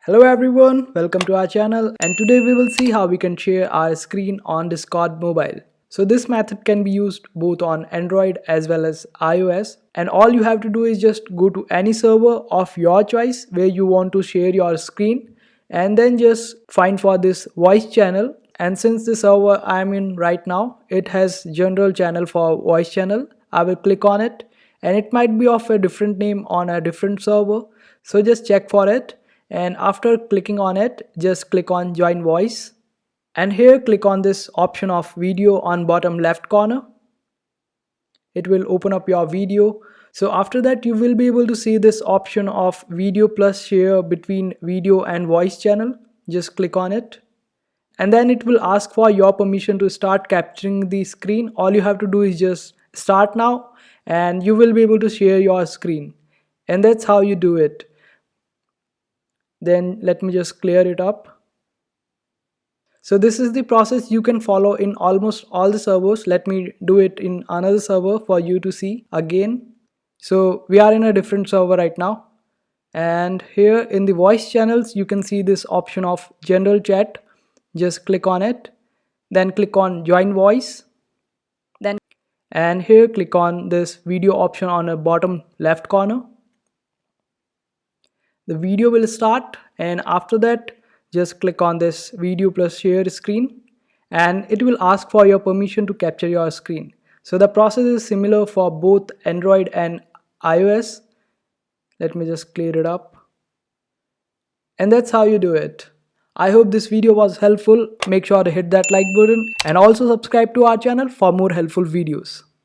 Hello everyone, welcome to our channel, and today we will see how we can share our screen on Discord mobile. So this method can be used both on Android as well as iOS, and all you have to do is just go to any server of your choice where you want to share your screen, and then just find for this voice channel. And since the server I'm in right now, it has general channel for voice channel, I will click on it, and it might be of a different name on a different server, so just check for it. And after clicking on it, just click on join voice, and here click on this option of video on bottom left corner. It will open up your video. So after that, you will be able to see this option of video plus share between video and voice channel. Just click on it, and then it will ask for your permission to start capturing the screen. All you have to do is just start now, and you will be able to share your screen. And that's how you do it. Then let me just clear it up. So this is the process you can follow in almost all the servers. Let me do it in another server for you to see again. So we are in a different server right now, and here in the voice channels you can see this option of general chat. Just click on it, then click on join voice, and here click on this video option on the bottom left corner. The video will start, and after that just click on this video plus share screen, and it will ask for your permission to capture your screen. So the process is similar for both Android and iOS. Let me just clear it up, and that's how you do it. I hope this video was helpful. Make sure to hit that like button and also subscribe to our channel for more helpful videos.